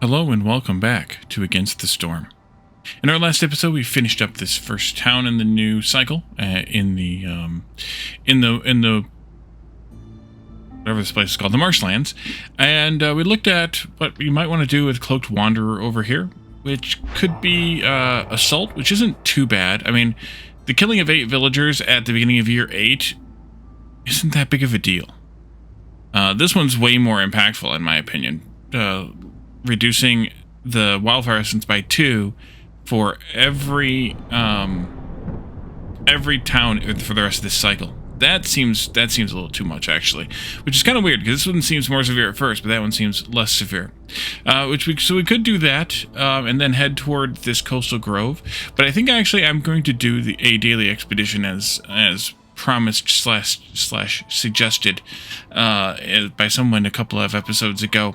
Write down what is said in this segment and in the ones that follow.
Hello and welcome back to Against the Storm. In our last episode, we finished up this first town in the new cycle, in the whatever this place is called, the Marshlands, and we looked at what we might want to do with Cloaked Wanderer over here, which could be assault, which isn't too bad. I mean, the killing of 8 villagers at the beginning of year 8 isn't that big of a deal. This one's way more impactful, in my opinion. Reducing the wildfire essence by 2 for every town for the rest of this cycle. That seems a little too much, actually, which is kind of weird because this one seems more severe at first, but that one seems less severe. So we could do that and then head toward this coastal grove. But I think actually I'm going to do a daily expedition as promised slash suggested by someone a couple of episodes ago.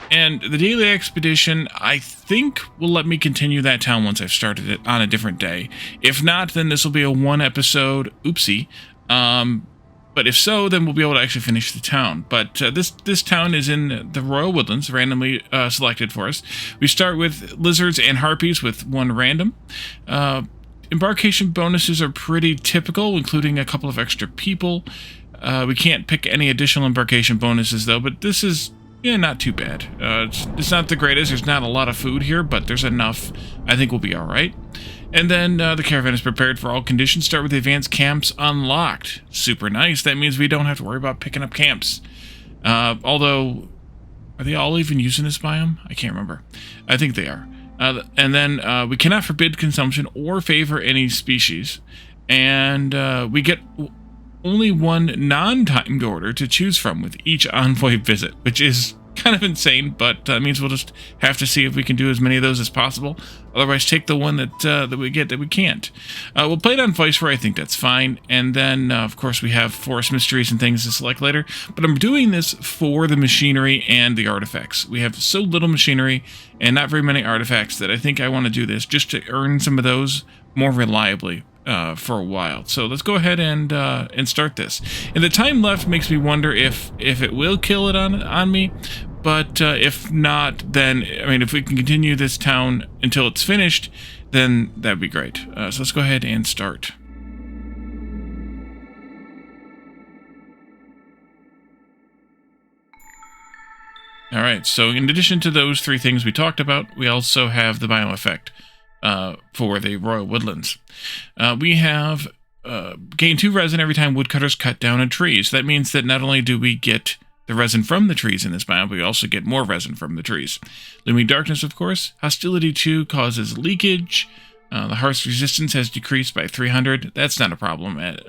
And the daily expedition, I think, will let me continue that town once I've started it on a different day. If not, then this will be a 1-episode oopsie. But if so, then we'll be able to actually finish the town. But this town is in the Royal Woodlands, randomly selected for us. We start with lizards and harpies with 1 random. Embarkation bonuses are pretty typical, including a couple of extra people. We can't pick any additional embarkation bonuses, though, but this is... yeah, not too bad. It's not the greatest. There's not a lot of food here, but there's enough. I think we'll be all right. And then the caravan is prepared for all conditions. Start with the advanced camps unlocked. Super nice. That means we don't have to worry about picking up camps. Although, are they all even using this biome? I can't remember. I think they are. And then we cannot forbid consumption or favor any species. And we get... only 1 non-timed order to choose from with each envoy visit, which is kind of insane, but that means we'll just have to see if we can do as many of those as possible. Otherwise, take the one that we get that we can't. We'll play it on Viceroy. I think that's fine. And then, of course, we have forest mysteries and things to select later. But I'm doing this for the machinery and the artifacts. We have so little machinery and not very many artifacts that I think I want to do this just to earn some of those more reliably. For a while. So let's go ahead and start this. And the time left makes me wonder if it will kill it on me, but if not, then, I mean, if we can continue this town until it's finished, then that'd be great. So let's go ahead and start. Alright, so in addition to those 3 things we talked about, we also have the biome effect. For the Royal Woodlands. We have gain 2 resin every time woodcutters cut down a tree. So that means that not only do we get the resin from the trees in this biome, but we also get more resin from the trees. Looming darkness, of course. Hostility 2 causes leakage. The hearth's resistance has decreased by 300. That's not a problem at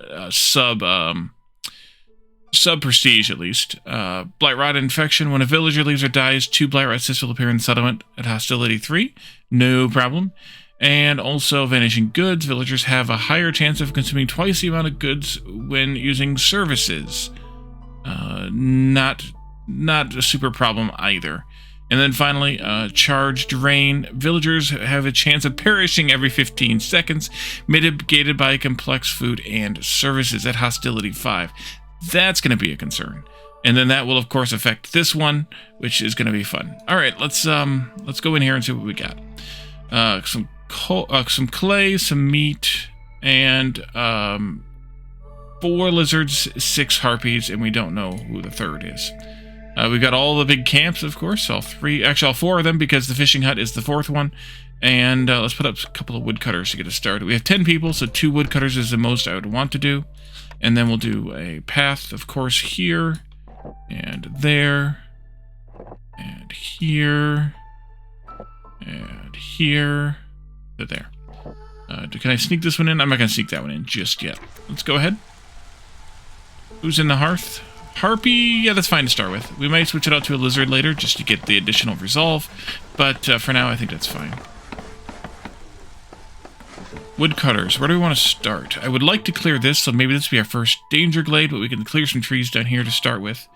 sub-prestige, at least. Blightrot infection. When a villager leaves or dies, 2 Blightrot cysts will appear in settlement at hostility 3. No problem. And also vanishing goods. Villagers have a higher chance of consuming twice the amount of goods when using services. Not a super problem either. And then finally, charged rain. Villagers have a chance of perishing every 15 seconds, mitigated by complex food and services at hostility 5. That's going to be a concern. And then that will, of course, affect this one, which is going to be fun. All right, let's go in here and see what we got. Some clay, some meat, and 4 lizards, 6 harpies, and we don't know who the 3rd is. We got all the big camps, of course, all 4 of them, because the fishing hut is the 4th one. And let's put up a couple of woodcutters to get us started. We have 10 people, so 2 woodcutters is the most I would want to do. And then we'll do a path, of course, here, and there, and here, and here, to there. Can I sneak this one in? I'm not going to sneak that one in just yet. Let's go ahead. Who's in the hearth? Harpy? Yeah, that's fine to start with. We might switch it out to a lizard later just to get the additional resolve, but for now I think that's fine. Woodcutters, where do we want to start? I would like to clear this, so maybe this will be our first danger glade, but we can clear some trees down here to start with.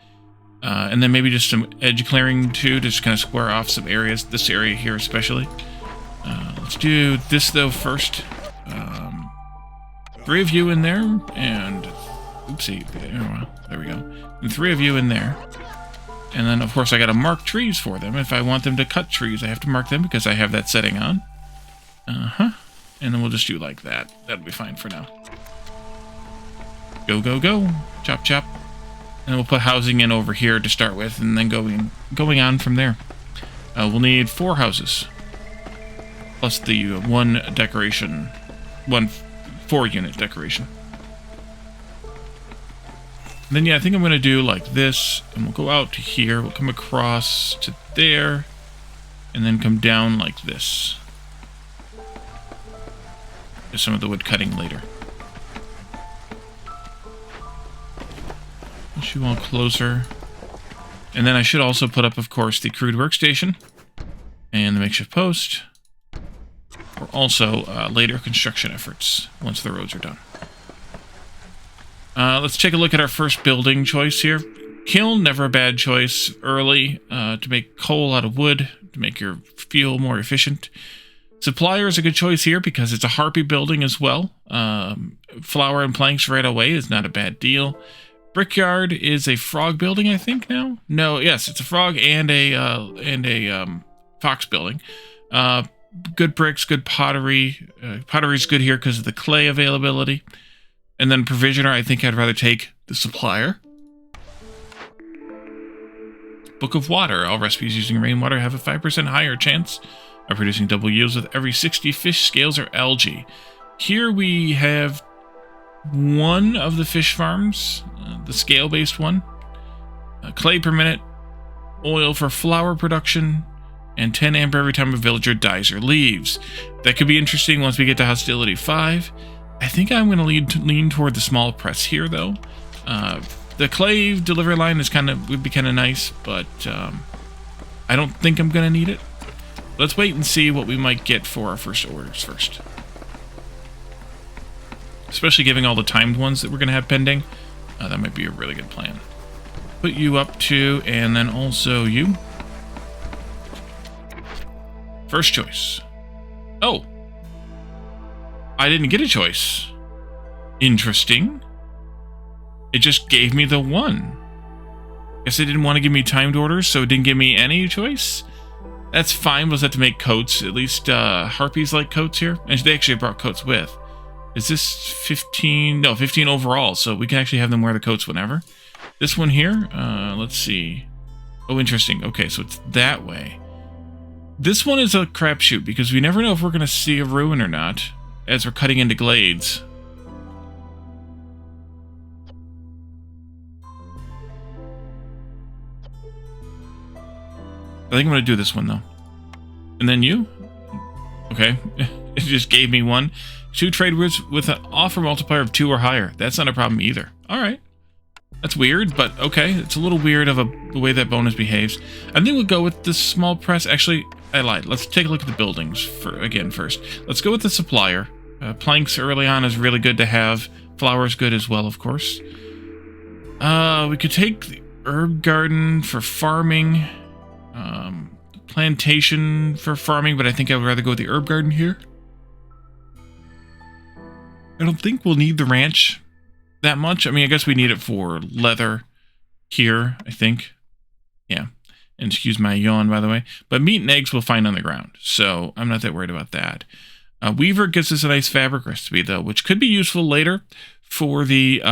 And then maybe just some edge clearing too, to just kind of square off some areas, this area here especially. Let's do this though first. 3 of you in there, and oopsie, there we go. And 3 of you in there. And then, of course, I got to mark trees for them. If I want them to cut trees, I have to mark them because I have that setting on. And then we'll just do like that. That'll be fine for now. Go, go, go. Chop, chop. And we'll put housing in over here to start with, and then going on from there. We'll need 4 houses. Plus the 1 decoration. 1 4-unit decoration. And then, yeah, I think I'm going to do like this, and we'll go out to here, we'll come across to there, and then come down like this. There's some of the wood cutting later. Push you all closer. And then I should also put up, of course, the crude workstation and the makeshift post, for also later construction efforts once the roads are done. Let's take a look at our first building choice here. Kiln, never a bad choice early, to make coal out of wood, to make your fuel more efficient. Supplier is a good choice here because it's a harpy building as well. Flour and planks right away is not a bad deal. Brickyard is a frog building, I think now? No, yes, it's a frog and a fox building. Good bricks, good pottery. Pottery's good here because of the clay availability. And then provisioner, I think I'd rather take the supplier. Book of water. All recipes using rainwater have a 5% higher chance of producing double yields with every 60 fish scales or algae. Here we have 1 of the fish farms, the scale-based one. Clay per minute, oil for flour production, and 10 amber every time a villager dies or leaves. That could be interesting once we get to hostility 5. I think I'm going to lean toward the small press here, though. The clay delivery line would be kind of nice, but I don't think I'm going to need it. Let's wait and see what we might get for our first orders first. Especially giving all the timed ones that we're going to have pending. That might be a really good plan. Put you up to, and then also you. First choice. Oh! I didn't get a choice. Interesting. It just gave me the 1. Guess it didn't want to give me timed orders, so it didn't give me any choice. That's fine. We'll have to make coats. At least harpies like coats here. And they actually brought coats with. Is this 15? No, 15 overall, so we can actually have them wear the coats whenever. This one here, let's see. Oh, interesting. Okay, so it's that way. This one is a crapshoot because we never know if we're going to see a ruin or not as we're cutting into glades. I think I'm going to do this one, though. And then you? Okay. It just gave me 1. 2 trade routes with an offer multiplier of 2 or higher. That's not a problem either. Alright. That's weird, but okay. It's a little weird of the way that bonus behaves. I think we'll go with the small press. Actually, I lied. Let's take a look at the buildings again first. Let's go with the supplier. Planks early on is really good to have. Flour is good as well, of course. We could take the herb garden for farming. Plantation for farming, but I think I would rather go with the herb garden here. I don't think we'll need the ranch that much. I mean, I guess we need it for leather here, I think. Yeah. And excuse my yawn, by the way. But meat and eggs we'll find on the ground, so I'm not that worried about that. Weaver gives us a nice fabric recipe, though, which could be useful later for the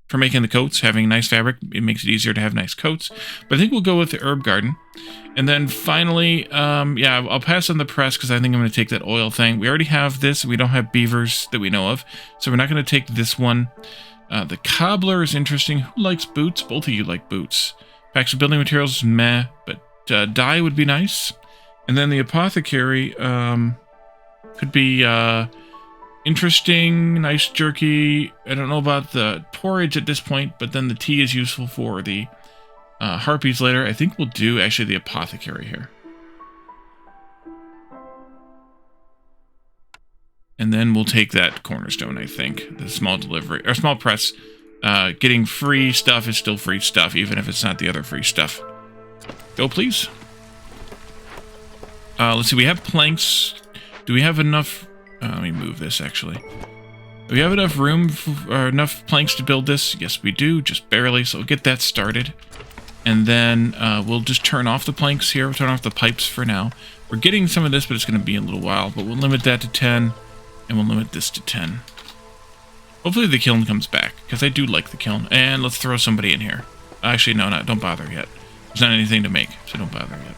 for making the coats. Having nice fabric, it makes it easier to have nice coats. But I think we'll go with the herb garden. And then finally, yeah, I'll pass on the press because I think I'm going to take that oil thing. We already have this. We don't have beavers that we know of, so we're not going to take this one. The cobbler is interesting. Who likes boots? Both of you like boots. Packs of building materials, meh, but dye would be nice. And then the apothecary could be interesting, nice jerky. I don't know about the porridge at this point, but then the tea is useful for the harpies later. I think we'll do actually the apothecary here. And then we'll take that cornerstone, I think. The small delivery, or small press. Getting free stuff is still free stuff, even if it's not the other free stuff. Go, please. Let's see, we have planks. Do we have enough... let me move this, actually. Do we have enough room, or enough planks to build this? Yes, we do, just barely, so we'll get that started. And then we'll just turn off the planks here. We'll turn off the pipes for now. We're getting some of this, but it's going to be a little while. But we'll limit that to 10, and we'll limit this to 10. Hopefully the kiln comes back, because I do like the kiln. And let's throw somebody in here. Actually, no, don't bother yet. There's not anything to make, so don't bother yet.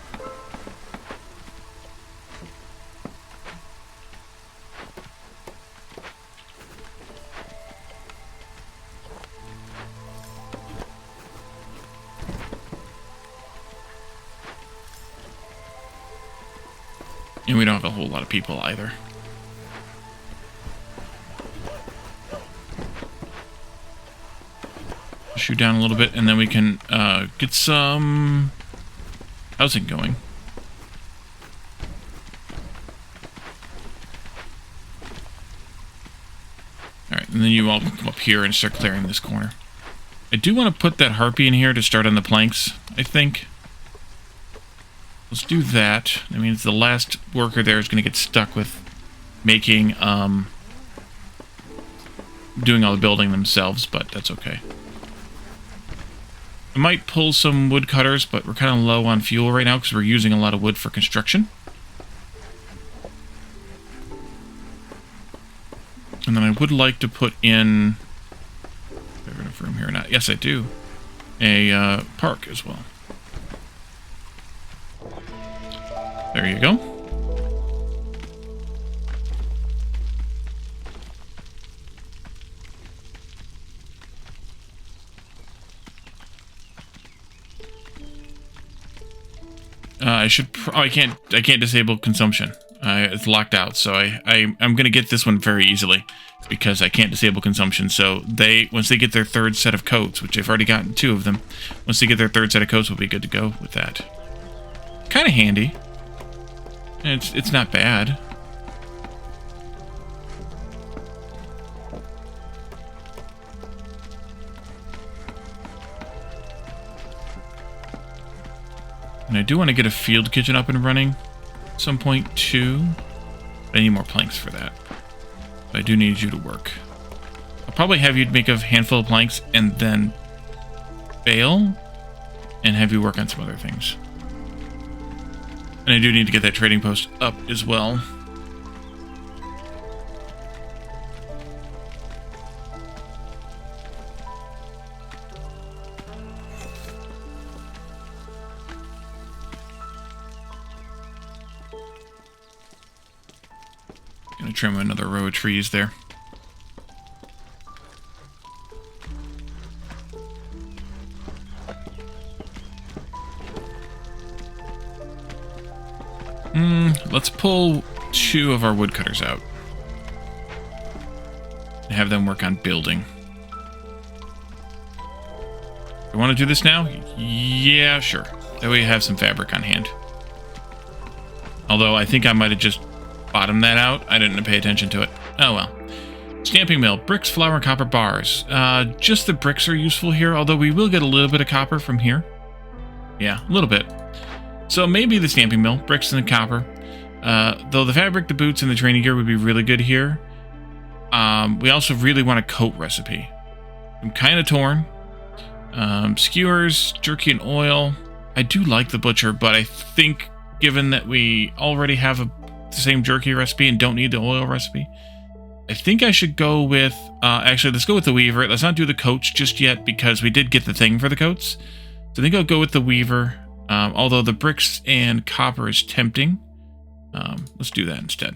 And we don't have a whole lot of people either. Shoot down a little bit, and then we can get some housing going. Alright, and then you all can come up here and start clearing this corner. I do want to put that harpy in here to start on the planks, I think. Let's do that. That means the last worker there is going to get stuck with making, doing all the building themselves, but that's okay. I might pull some woodcutters, but we're kind of low on fuel right now because we're using a lot of wood for construction. And then I would like to put in... Do I have enough room here or not? Yes, I do. A park as well. There you go. I can't disable consumption. It's locked out, so I'm gonna get this one very easily because I can't disable consumption. So once they get their third set of coats, which I've already gotten 2 of them, once they get their third set of coats, we'll be good to go with that. Kind of handy. It's not bad. And I do want to get a field kitchen up and running at some point too. I need more planks for that. But I do need you to work. I'll probably have you make a handful of planks and then bail and have you work on some other things. And I do need to get that trading post up as well. Gonna trim another row of trees there. Let's pull 2 of our woodcutters out. And have them work on building. You want to do this now? Yeah, sure. That way you have some fabric on hand. Although I think I might have just bottomed that out. I didn't pay attention to it. Oh well. Stamping mill. Bricks, flour, and copper bars. Just the bricks are useful here, although we will get a little bit of copper from here. Yeah, a little bit. So maybe the stamping mill. Bricks and the copper. Though the fabric, the boots, and the training gear would be really good here. We also really want a coat recipe. I'm kind of torn. Skewers, jerky, and oil. I do like the butcher, but I think given that we already have the same jerky recipe and don't need the oil recipe, I think I should go with... actually, let's go with the weaver. Let's not do the coats just yet because we did get the thing for the coats. So I think I'll go with the weaver. Although the bricks and copper is tempting. Let's do that instead.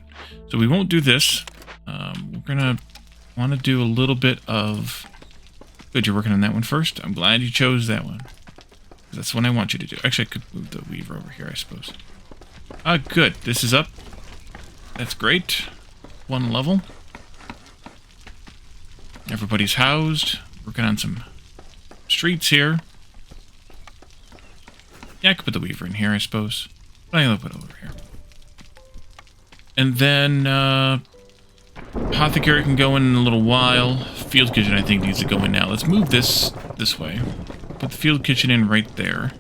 So we won't do this. We're going to want to do a little bit of... Good, you're working on that one first. I'm glad you chose that one. That's what I want you to do. Actually, I could move the weaver over here, I suppose. Good. This is up. That's great. 1 level. Everybody's housed. Working on some streets here. Yeah, I could put the weaver in here, I suppose. But I'm going to put it over here. And then, apothecary can go in a little while. Field kitchen, I think, needs to go in now. Let's move this way. Put the field kitchen in right there.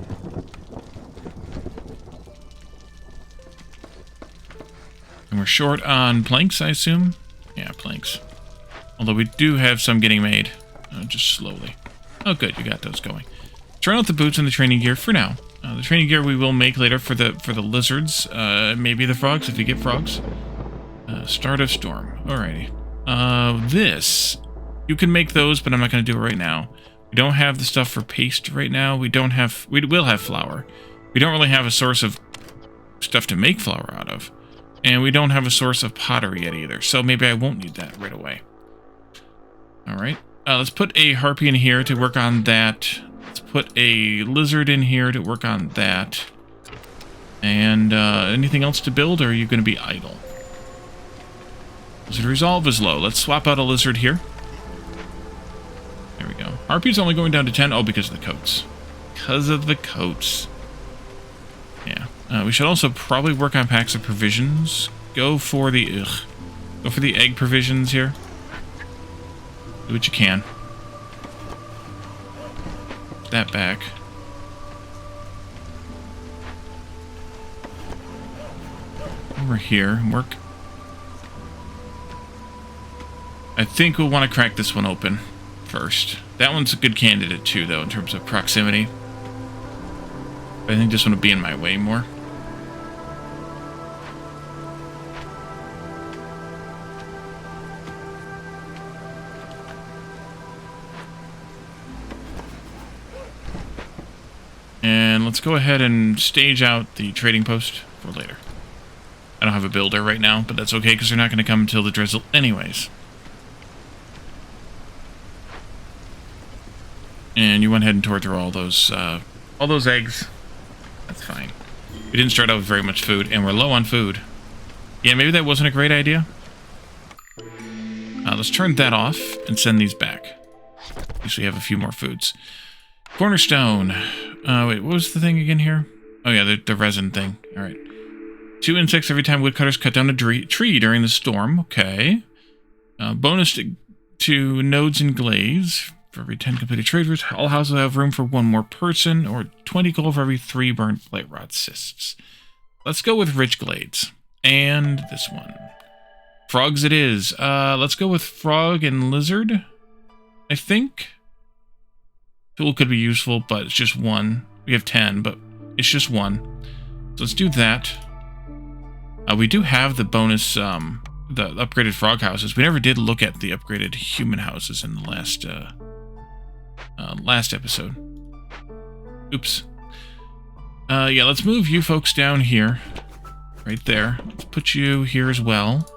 And we're short on planks, I assume? Yeah, planks. Although we do have some getting made. Just slowly. Oh, good, you got those going. Turn out the boots and the training gear for now. The training gear we will make later for the lizards, maybe the frogs if we get frogs. Start of storm. Alrighty. This, you can make those, but I'm not going to do it right now. We don't have the stuff for paste right now. We will have flour. We don't really have a source of stuff to make flour out of. And we don't have a source of pottery yet either. So maybe I won't need that right away. Alright. Let's put a harpy in here to work on that. Let's put a lizard in here to work on that. And anything else to build, or are you going to be idle? Lizard resolve is low. Let's swap out a lizard here. There we go. Harpy's only going down to 10. Oh, because of the coats. Because of the coats. Yeah. We should also probably work on packs of provisions. Go for the egg provisions here. Do what you can. Put that back. Over here and work. I think we'll want to crack this one open first. That one's a good candidate too, though, in terms of proximity. But I think this one will be in my way more. And let's go ahead and stage out the trading post for later. I don't have a builder right now, but that's okay because they're not going to come until the drizzle anyways. And you went ahead and tore through all those eggs. That's fine. We didn't start out with very much food, and we're low on food. Yeah, maybe that wasn't a great idea. Let's turn that off and send these back. At least we have a few more foods. Cornerstone. Wait, what was the thing again here? Oh yeah, the resin thing. Alright. 2 insects every time woodcutters cut down a tree during the storm. Okay. Bonus to nodes and glades. For every 10 completed trade routes, all houses have room for 1 more person, or 20 gold for every 3 burned Blightrot cysts. Let's go with rich glades. And this one. Frogs it is. Let's go with frog and lizard, I think. Tool could be useful, but it's just 1. We have 10, but it's just 1. So let's do that. We do have the bonus, the upgraded frog houses. We never did look at the upgraded human houses in the last episode. Oops. Yeah, let's move you folks down here. Right there. Let's put you here as well.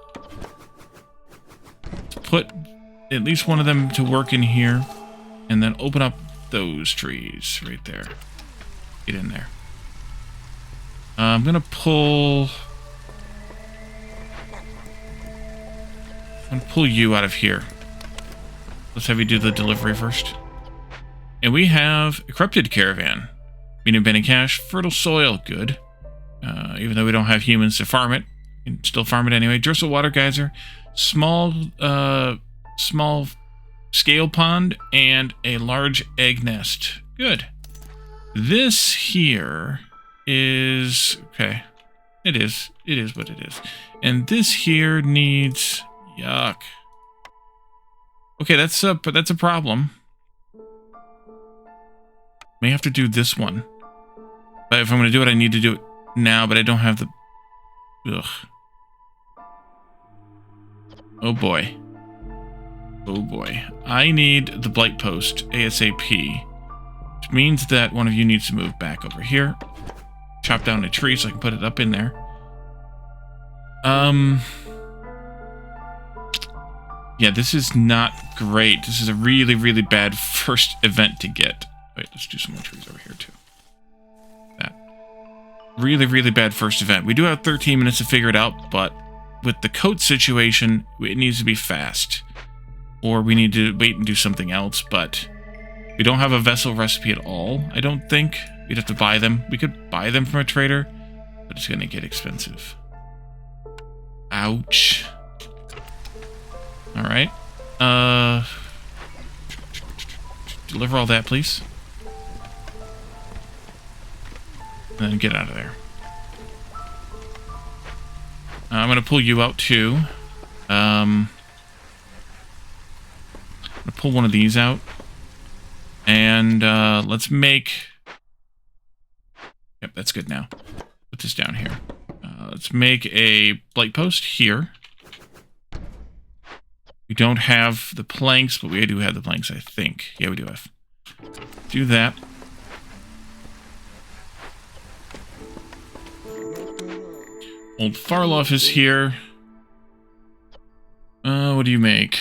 Let's put at least one of them to work in here. And then open up those trees right there. Get in there. I'm gonna pull you out of here. Let's have you do the delivery first. And we have a corrupted caravan. Medium bending cash, fertile soil, good. Even though we don't have humans to farm it, we can still farm it anyway. Drizzle water geyser, small scale pond, and a large egg nest. Good. This here is okay. It is what it is. And this here needs yuck. Okay, that's a problem. May have to do this one. But if I'm going to do it, I need to do it now, but I don't have the... Ugh. Oh boy. Oh boy. I need the blight post ASAP. Which means that one of you needs to move back over here. Chop down a tree so I can put it up in there. Yeah, this is not great. This is a really, really bad first event to get. Wait, let's do some more trees over here too. That. Really, really bad first event. We do have 13 minutes to figure it out, but with the coat situation, it needs to be fast. Or we need to wait and do something else, but we don't have a vessel recipe at all, I don't think. We'd have to buy them. We could buy them from a trader, but it's going to get expensive. Ouch. Alright. Deliver all that, please. And then get out of there. I'm going to pull you out, too. I'm going to pull one of these out. And let's make... Yep, that's good now. Put this down here. Let's make a blight post here. We don't have the planks, but we do have the planks, I think. Yeah, we do have. Do that. Old Farloff is here. What do you make?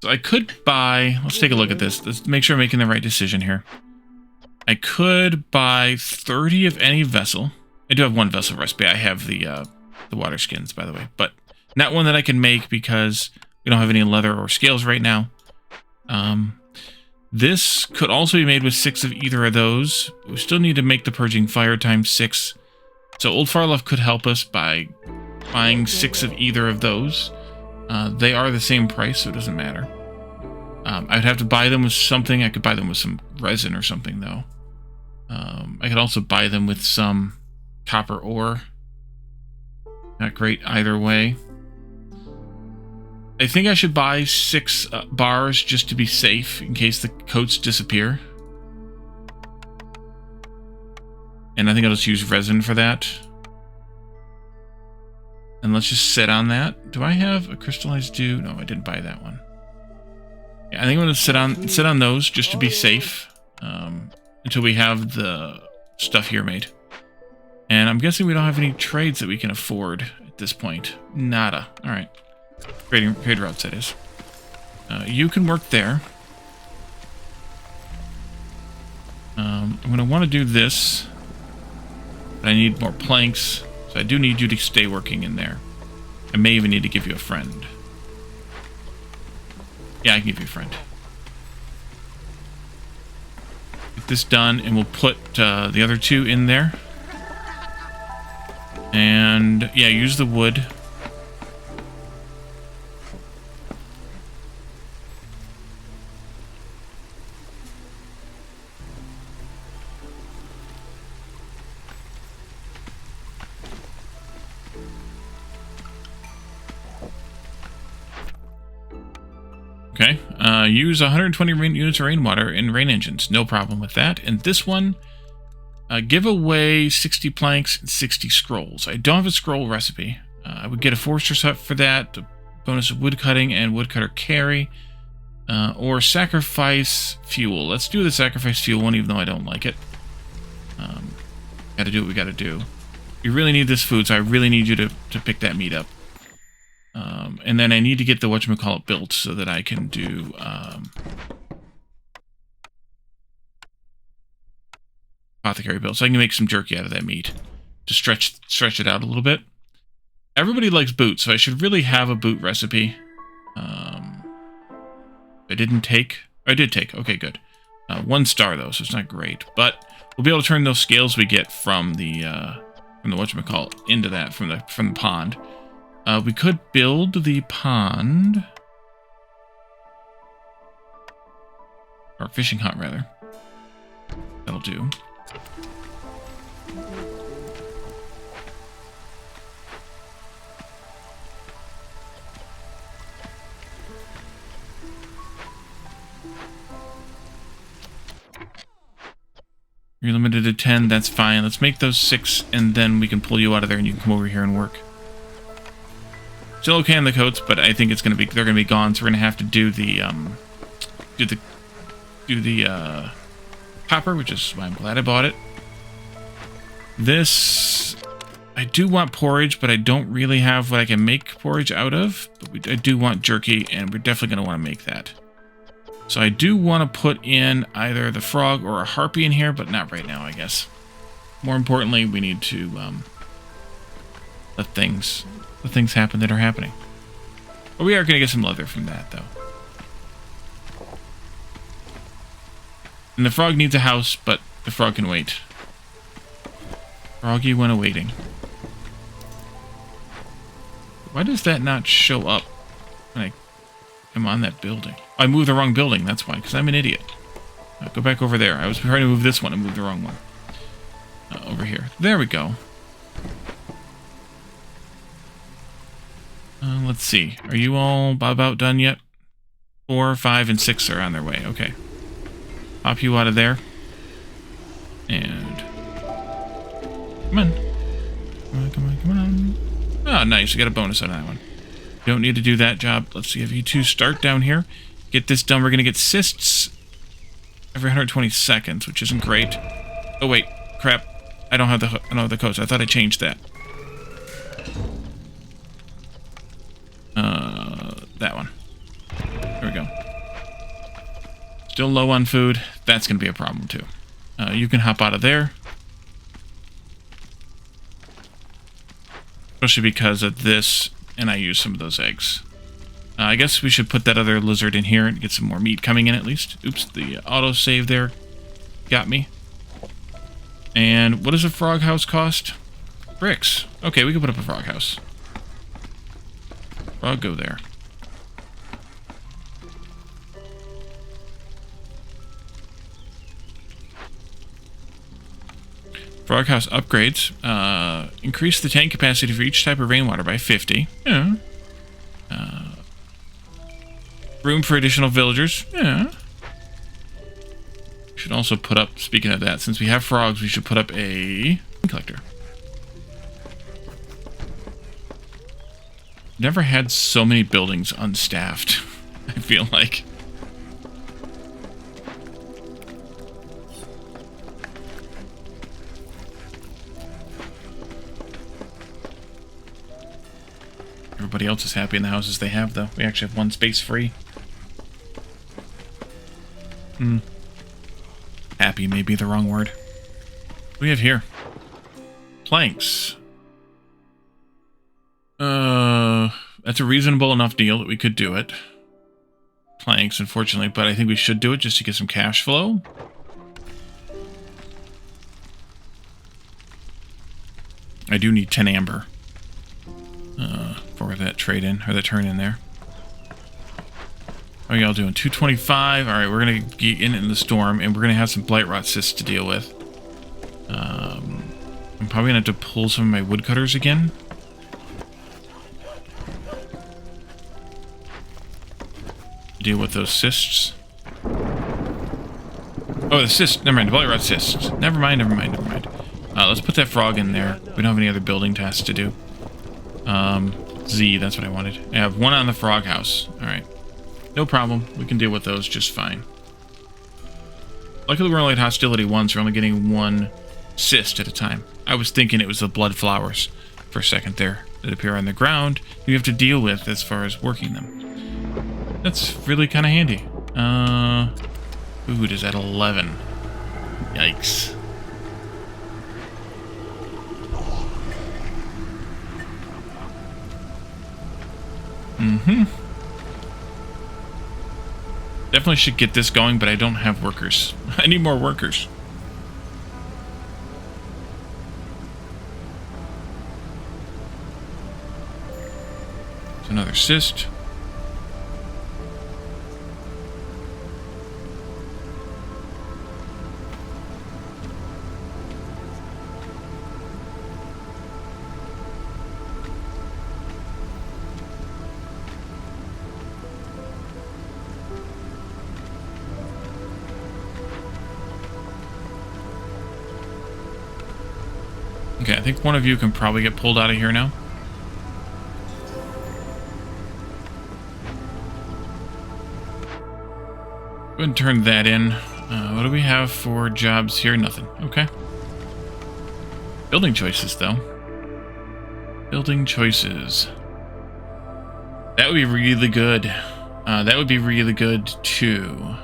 So I could buy... Let's take a look at this. Let's make sure I'm making the right decision here. I could buy 30 of any vessel. I do have one vessel recipe. I have the water skins, by the way. But not one that I can make because we don't have any leather or scales right now. This could also be made with 6 of either of those. We still need to make the Purging Fire times 6. So Old Farloff could help us by buying 6 of either of those. They are the same price, so it doesn't matter. I'd have to buy them with something. I could buy them with some resin or something, though. I could also buy them with some copper ore. Not great either way. I think I should buy 6 bars just to be safe in case the coats disappear. And I think I'll just use resin for that. And let's just sit on that. Do I have a crystallized dew? No, I didn't buy that one. Yeah, I think I'm going to sit on those just to be safe until we have the stuff here made. And I'm guessing we don't have any trades that we can afford at this point. Nada. All right. Trade routes, that is. You can work there. I'm going to want to do this. But I need more planks. So I do need you to stay working in there. I may even need to give you a friend. Yeah, I can give you a friend. Get this done, and we'll put the other 2 in there. And, yeah, use the wood. Okay, use 120 units of rainwater in rain engines. No problem with that. And this one, give away 60 planks and 60 scrolls. I don't have a scroll recipe. I would get a forester's hut for that, a bonus of woodcutting and woodcutter carry, or sacrifice fuel. Let's do the sacrifice fuel one, even though I don't like it. Gotta do what we gotta do. You really need this food, so I really need you to pick that meat up. And then I need to get the whatchamacallit built so that I can do apothecary build. So I can make some jerky out of that meat to stretch it out a little bit. Everybody likes boot, so I should really have a boot recipe. I didn't take. I did take. Okay, good. 1 star though, so it's not great. But we'll be able to turn those scales we get from the whatchamacallit into that from the pond. We could build the pond. Or fishing hut, rather. That'll do. You're limited to 10, that's fine. Let's make those 6, and then we can pull you out of there and you can come over here and work. Still okay on the coats, but I think they're gonna be gone, so we're gonna have to do the copper, which is why I'm glad I bought it. This, I do want porridge, but I don't really have what I can make porridge out of. But I do want jerky, and we're definitely gonna want to make that. So I do want to put in either the frog or a harpy in here, but not right now, I guess. More importantly, we need to let things happen that are happening. But we are going to get some leather from that, though. And the frog needs a house, but the frog can wait. Froggy went awaiting. Why does that not show up when I am on that building? Oh, I moved the wrong building, that's why, because I'm an idiot. Go back over there. I was trying to move this one and moved the wrong one. Over here. There we go. Let's see. Are you all about done yet? 4, 5, and 6 are on their way. Okay. Pop you out of there. And... Come on. Come on, come on, come on. Oh, nice. We got a bonus on that one. Don't need to do that job. Let's see if you two start down here. Get this done. We're going to get cysts every 120 seconds, which isn't great. Oh, wait. Crap. I don't have the codes. I thought I changed that. That one. There we go. Still low on food. That's going to be a problem, too. You can hop out of there. Especially because of this, and I use some of those eggs. I guess we should put that other lizard in here and get some more meat coming in at least. Oops, the autosave there got me. And what does a frog house cost? Bricks. Okay, we can put up a frog house. Frog, go there. Frog house upgrades. Increase the tank capacity for each type of rainwater by 50. Yeah. Room for additional villagers. Yeah. Should also put up, speaking of that, since we have frogs, we should put up a collector. Never had so many buildings unstaffed, I feel like. Everybody else is happy in the houses they have, though. We actually have one space free. Happy may be the wrong word. What do we have here? Planks. That's a reasonable enough deal that we could do it. Planks, unfortunately, but I think we should do it just to get some cash flow. I do need 10 amber. For that trade-in, or that turn-in there. How are y'all doing? 225. Alright, we're going to get in the storm, and we're going to have some Blightrot cysts to deal with. I'm probably going to have to pull some of my woodcutters again. Deal with those cysts. Oh, the cysts. Never mind. The Blightrot cysts. Never mind, never mind, never mind. Let's put that frog in there. We don't have any other building tasks to do. Z, that's what I wanted. I have one on the frog house. Alright. No problem. We can deal with those just fine. Luckily, we're only at hostility 1, so we're only getting one cyst at a time. I was thinking it was the blood flowers for a second there that appear on the ground you have to deal with as far as working them. That's really kind of handy. Food is at 11. Yikes. Definitely should get this going, but I don't have workers. I need more workers. It's another cyst. Okay, I think one of you can probably get pulled out of here now. Go ahead and turn that in. What do we have for jobs here? Nothing. Okay. Building choices, though. Building choices. That would be really good. That would be really good, too.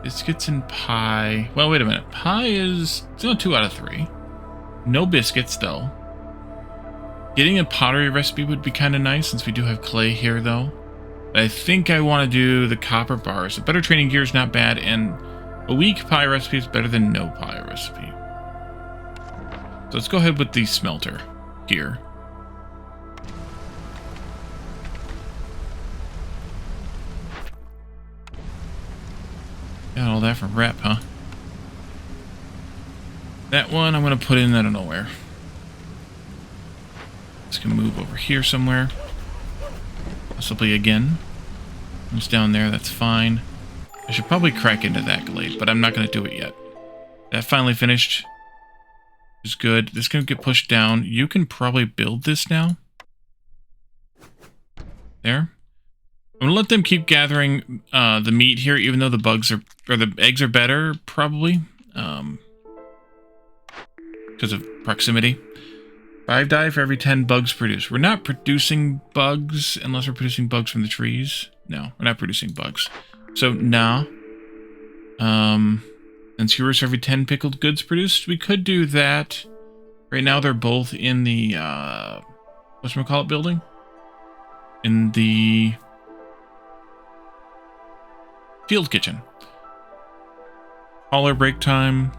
Biscuits and pie. Well, wait a minute. Pie is still 2 out of 3. No biscuits, though. Getting a pottery recipe would be kind of nice, since we do have clay here, though. But I think I want to do the copper bars. A better training gear is not bad, and a weak pie recipe is better than no pie recipe. So let's go ahead with the smelter gear. Got all that from rep, huh? That one I'm going to put in out of nowhere. This can move over here somewhere. Possibly again. It's down there, that's fine. I should probably crack into that glade, but I'm not going to do it yet. That finally finished. Is good. This can get pushed down. You can probably build this now. There. I'm going to let them keep gathering the meat here, even though the bugs are, or the eggs are better, probably. Because of proximity. 5 die for every 10 bugs produced. We're not producing bugs unless we're producing bugs from the trees. No, we're not producing bugs. So, nah. And skewers for every 10 pickled goods produced. We could do that. Right now they're both in the, whatchamacallit building? In the field kitchen. Hauler break time.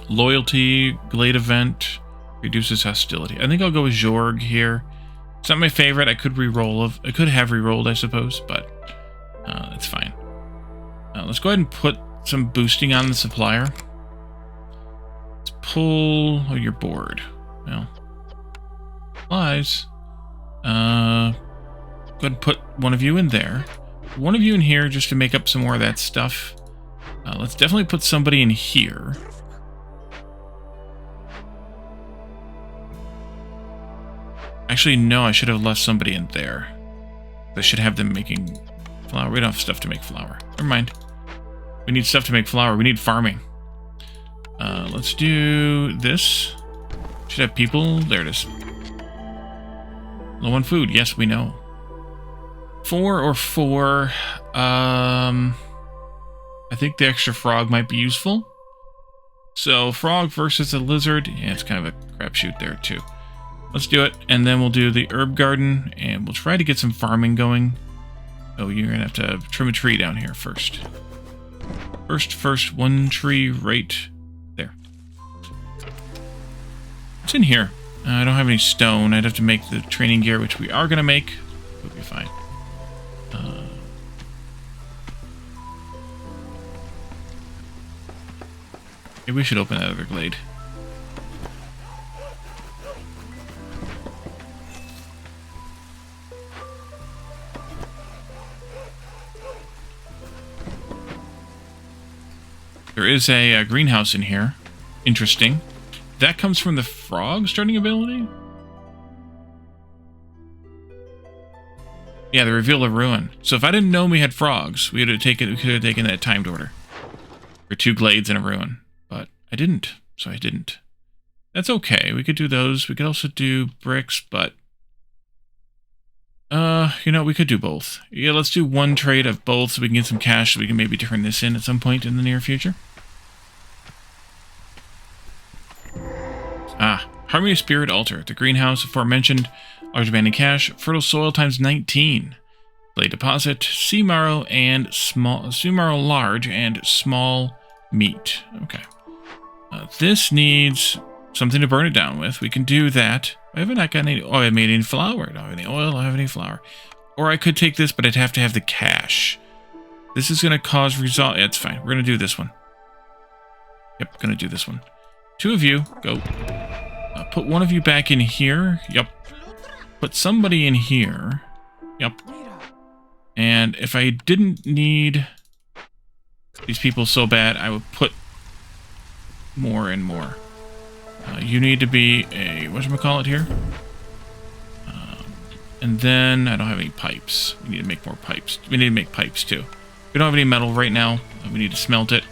Loyalty, Glade event, reduces hostility. I think I'll go with Jorg here. It's not my favorite. I could I could have re-rolled, I suppose, but that's fine. Let's go ahead and put some boosting on the supplier. Let's pull. Oh, you're bored. Well, supplies. Go ahead and put one of you in there. One of you in here just to make up some more of that stuff. Let's definitely put somebody in here. Actually, no, I should have left somebody in there. I should have them making flour. We don't have stuff to make flour. Never mind. We need stuff to make flour. We need farming. Let's do this. Should have people. There it is. Low on food. Yes, we know. 4 or 4. I think the extra frog might be useful. So, frog versus a lizard. Yeah, it's kind of a crapshoot there, too. Let's do it, and then we'll do the herb garden, and we'll try to get some farming going. Oh, you're going to have to trim a tree down here first. First, one tree right there. What's in here? I don't have any stone. I'd have to make the training gear, which we are going to make. We'll be fine. Maybe we should open that other glade. There is a greenhouse in here. Interesting. That comes from the frog starting ability? Yeah, the reveal of ruin. So if I didn't know we had frogs, we could have taken that timed order. For 2 glades and a ruin. But I didn't, so I didn't. That's okay. We could do those. We could also do bricks, but you know, we could do both. Yeah, let's do one trade of both so we can get some cash so we can maybe turn this in at some point in the near future. Harmony Spirit Altar. The greenhouse aforementioned. Large abandoned cash. Fertile soil times 19. Blade deposit. Sea marrow and sea marrow large and small meat. Okay. This needs something to burn it down with. We can do that. I haven't got any. Oh, I made any flour. I don't have any oil. I don't have any flour. Or I could take this, but I'd have to have the cash. This is going to cause result. Yeah, it's fine. We're going to do this one. Yep, going to do this one. 2 of you, go. Put one of you back in here. Yep. Put somebody in here. Yep. And if I didn't need these people so bad, I would put more and more. You need to be a, whatchamacallit here? And then, I don't have any pipes. We need to make more pipes. We need to make pipes, too. We don't have any metal right now. We need to smelt it.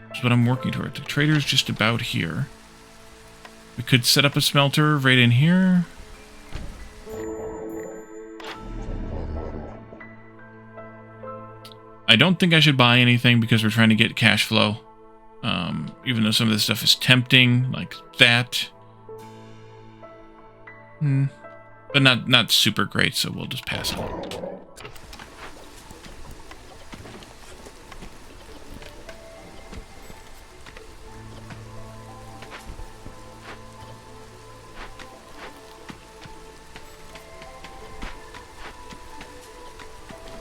That's what I'm working toward. The trader's just about here. We could set up a smelter right in here. I don't think I should buy anything because we're trying to get cash flow. Even though some of this stuff is tempting, like that. But not super great, so we'll just pass it.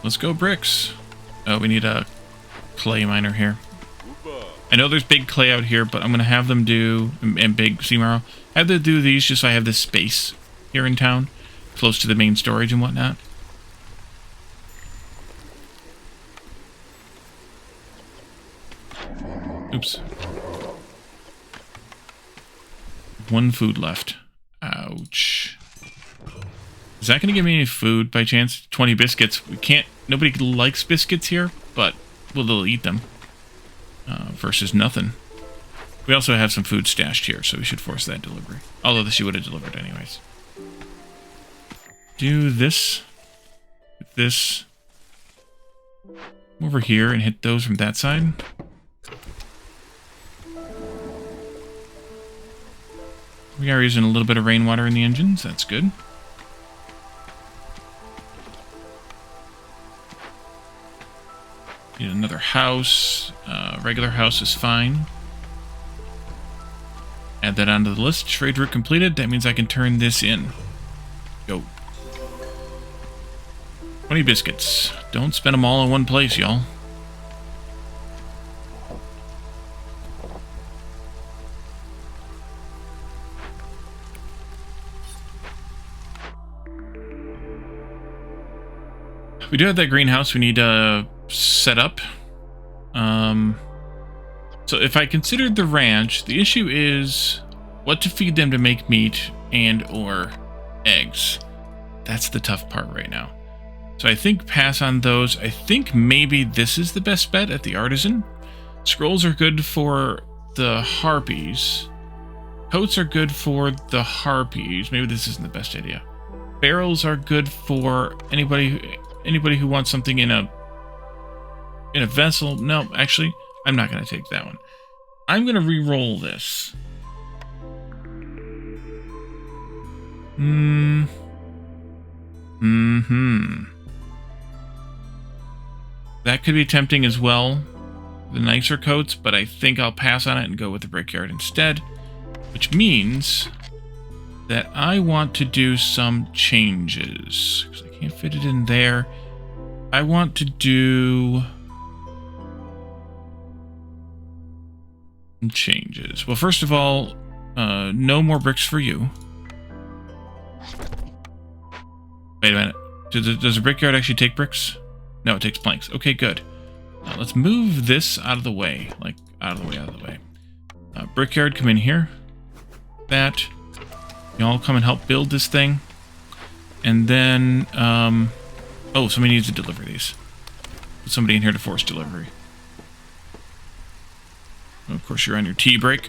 Let's go bricks. Oh, we need a clay miner here. I know there's big clay out here, but I'm going to have them do, and big sea marrow, have them do these just so I have this space here in town, close to the main storage and whatnot. Oops. 1 food left. Ouch. Is that going to give me any food by chance? 20 biscuits. We can't... Nobody likes biscuits here, but well, they'll eat them. Versus nothing. We also have some food stashed here, so we should force that delivery. Although she would have delivered anyways. Do this. This. Over here and hit those from that side. We are using a little bit of rainwater in the engines. That's good. Need another house. Regular house is fine. Add that onto the list. Trade route completed. That means I can turn this in. Go. 20 biscuits. Don't spend them all in one place, y'all. We do have that greenhouse we need to set up. So if I considered the ranch, the issue is what to feed them to make meat and or eggs. That's the tough part right now. So I think pass on those. I think maybe this is the best bet at the artisan. Scrolls are good for the harpies. Coats are good for the harpies. Maybe this isn't the best idea. Barrels are good for anybody who wants something in a vessel. No, actually, I'm not going to take that one. I'm going to re-roll this. That could be tempting as well, the nicer coats, but I think I'll pass on it and go with the brickyard instead, which means that I want to do some changes, because I can't fit it in there. I want to do some changes. Well, first of all, no more bricks for you. Wait a minute. Does a brickyard actually take bricks? No, it takes planks. Okay, good. Let's move this out of the way. Like, out of the way. Brickyard, come in here. That. Y'all come and help build this thing. And then, oh, somebody needs to deliver these. Put somebody in here to force delivery. Of course, you're on your tea break.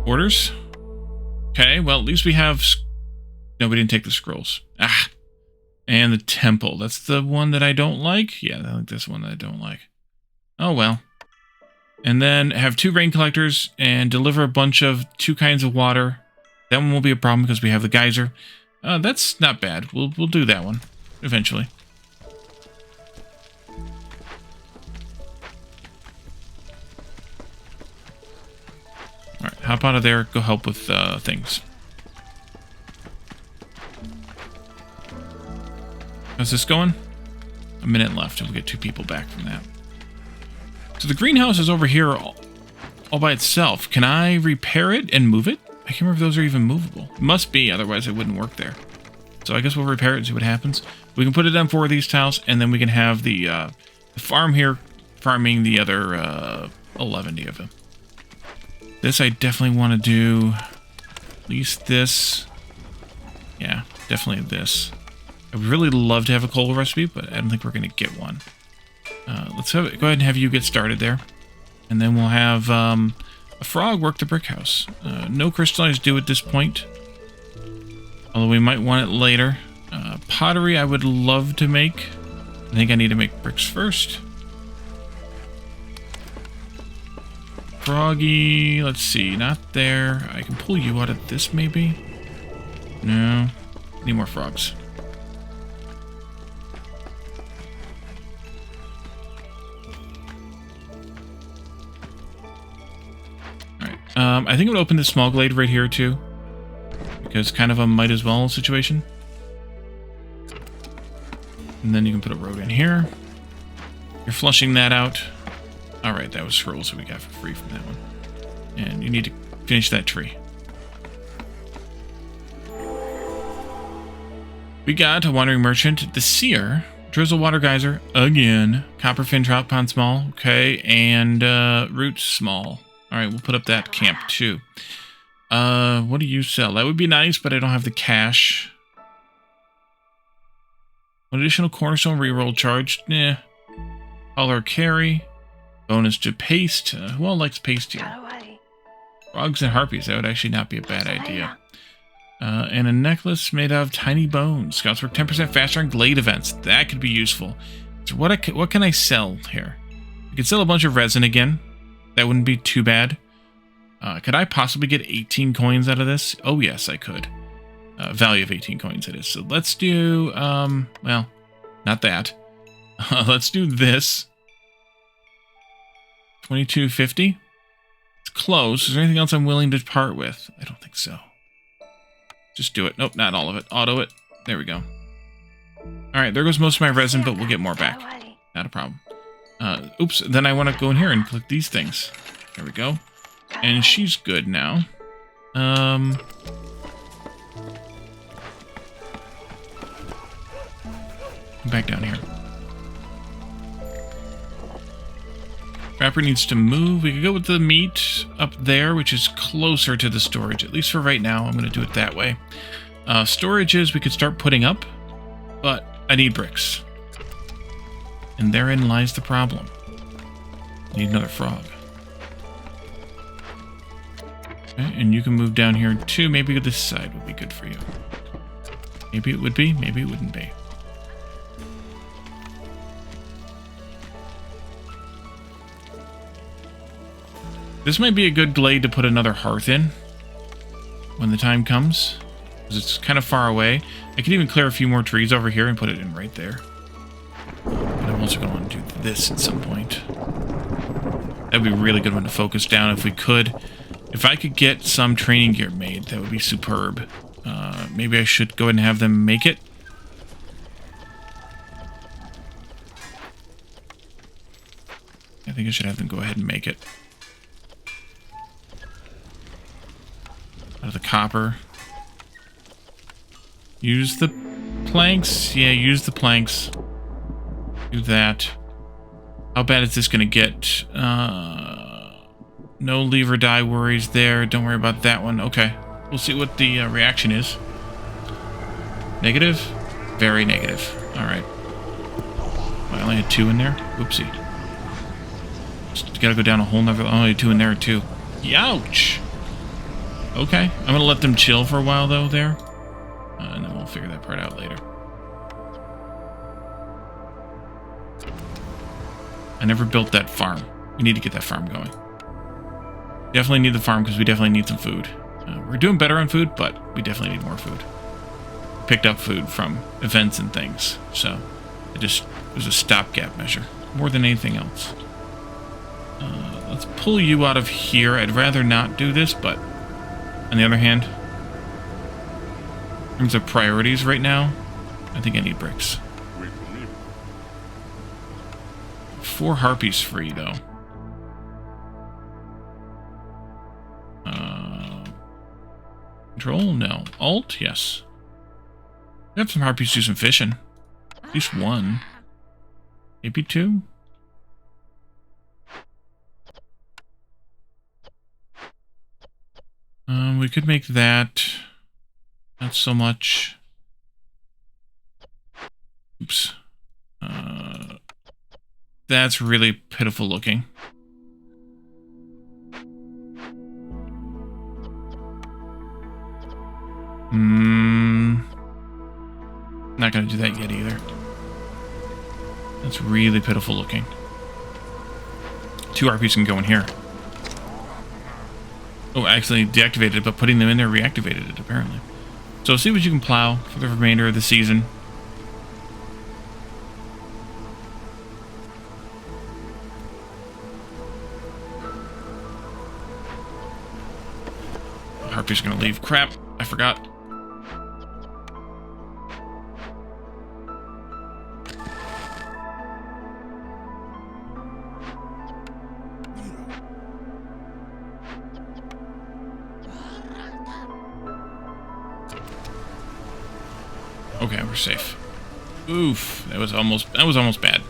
Orders. Okay, well, at least we have... No, we didn't take the scrolls. Ah! And the temple. That's the one that I don't like? Yeah, I think that's the one that I don't like. Oh, well. And then have 2 rain collectors and deliver a bunch of 2 kinds of water. That one will be a problem because we have the geyser. That's not bad. We'll do that one eventually. Alright, hop out of there. Go help with things. How's this going? A minute left. We'll get 2 people back from that. So the greenhouse is over here all by itself. Can I repair it and move it? I can't remember if those are even movable. It must be, otherwise it wouldn't work there. So I guess we'll repair it and see what happens. We can put it on 4 of these tiles, and then we can have the farm here farming the other 11 of them. This I definitely want to do. At least this. Yeah, definitely this. I would really love to have a coal recipe, but I don't think we're going to get one. Let's go ahead and have you get started there. And then we'll have a frog work the brick house. No crystallized dew at this point. Although we might want it later. Pottery I would love to make. I think I need to make bricks first. Froggy, let's see, not there. I can pull you out of this maybe? No. Need more frogs. I think I'm going to open this small glade right here, too. Because kind of a might as well situation. And then you can put a road in here. You're flushing that out. Alright, that was scrolls that we got for free from that one. And you need to finish that tree. We got a wandering merchant, the seer. Drizzle Water Geyser again. Copper Fin Trout Pond small. Okay, and Roots small. All right, we'll put up that camp too. What do you sell? That would be nice, but I don't have the cash. One additional cornerstone reroll charge. Nah. Color carry. Bonus to paste. Who all likes paste here? Frogs and harpies. That would actually not be a bad idea. And a necklace made out of tiny bones. Scouts work 10% faster on Glade events. That could be useful. So what can I sell here? I could sell a bunch of resin again. That wouldn't be too bad. Could I possibly get 18 coins out of this? Oh, yes, I could. Value of 18 coins, it is. So let's do, well, not that. Let's do this. 2250. It's close. Is there anything else I'm willing to part with? I don't think so. Just do it. Nope, not all of it. Auto it. There we go. Alright, there goes most of my resin, but we'll get more back. Not a problem. Oops, then I want to go in here and click these things. There we go. And she's good now. Come back down here. Trapper needs to move. We could go with the meat up there, which is closer to the storage. At least for right now, I'm going to do it that way. Storages we could start putting up, but I need bricks. And therein lies the problem. I need another frog. Okay, and you can move down here too. Maybe this side would be good for you. Maybe it would be, maybe it wouldn't be. This might be a good glade to put another hearth in when the time comes, because it's kind of far away. I could even clear a few more trees over here and put it in right there. But I'm also going to want to do this at some point. That would be a really good one to focus down if we could. If I could get some training gear made, that would be superb. Maybe I should go ahead and have them make it. I think I should have them go ahead and make it. Out of the copper. Use the planks. Yeah, use the planks. Do that. How bad is this going to get? No leave or die worries there. Don't worry about that one. Okay. We'll see what the reaction is. Negative? Very negative. Alright. I only had 2 in there? Oopsie. Just gotta go down a whole nother... Only 2 in there too. Youch! Okay. I'm gonna let them chill for a while though there. And then we'll figure that part out later. I never built that farm. We need to get that farm going. Definitely need the farm because we definitely need some food. We're doing better on food, but we definitely need more food. Picked up food from events and things, so it was a stopgap measure more than anything else. Let's pull you out of here. I'd rather not do this, but on the other hand, in terms of priorities right now, I think I need bricks. 4 harpies free though. Control? No. Alt? Yes. We have some harpies do some fishing. At least 1. Maybe 2. We could make that. Not so much. Oops. That's really pitiful looking. Not gonna do that yet either. That's really pitiful looking. 2 RPs can go in here. Oh, I accidentally deactivated it, but putting them in there reactivated it, apparently. So see what you can plow for the remainder of the season. Harpy's gonna leave. Crap, I forgot. Okay, we're safe. Oof, that was almost bad.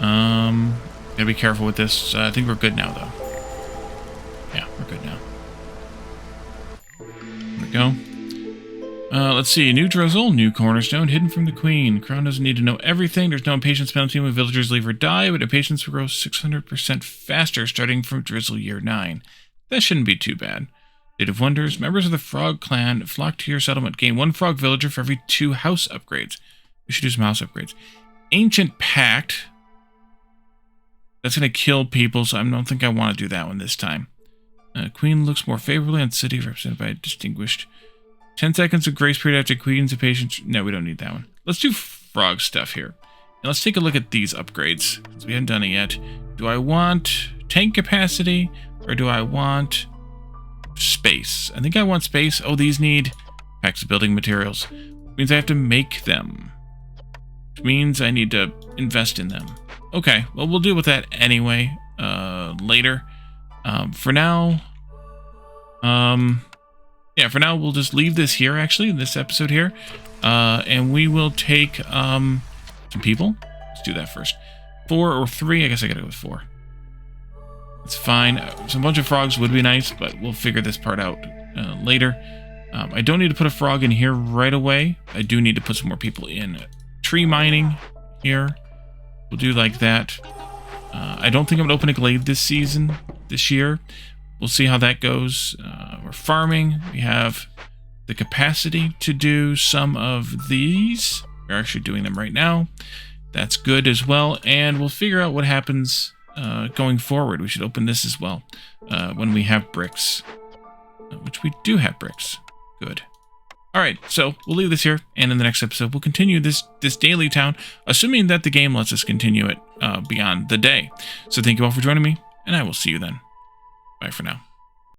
Gotta be careful with this. I think we're good now, though. Yeah, we're good now. There we go. Let's see. New drizzle, new cornerstone, hidden from the queen. Crown doesn't need to know everything. There's no impatience penalty when villagers leave or die, but impatience will grow 600% faster starting from drizzle year 9. That shouldn't be too bad. State of Wonders. Members of the Frog Clan flock to your settlement. Gain 1 frog villager for every 2 house upgrades. We should do some house upgrades. Ancient Pact. That's going to kill people, so I don't think I want to do that one this time. Queen looks more favorably on city, represented by a distinguished. 10 seconds of grace period after Queen's impatience. No, we don't need that one. Let's do frog stuff here. And let's take a look at these upgrades, because we haven't done it yet. Do I want tank capacity, or do I want space? I think I want space. Oh, these need packs of building materials. Which means I have to make them. Which means I need to invest in them. Okay, well, we'll deal with that anyway, later. For now, yeah, for now, we'll just leave this here, actually, in this episode here. And we will take, some people. Let's do that first. 4 or 3, I guess I gotta go with 4. It's fine. So a bunch of frogs would be nice, but we'll figure this part out, later. I don't need to put a frog in here right away. I do need to put some more people in tree mining here. We'll do like that. I don't think I'm going to open a glade this year. We'll see how that goes. We're farming. We have the capacity to do some of these. We're actually doing them right now. That's good as well. And we'll figure out what happens going forward. We should open this as well when we have bricks, which we do have bricks. Good. All right, so we'll leave this here, and in the next episode, we'll continue this daily town, assuming that the game lets us continue it beyond the day. So thank you all for joining me, and I will see you then. Bye for now.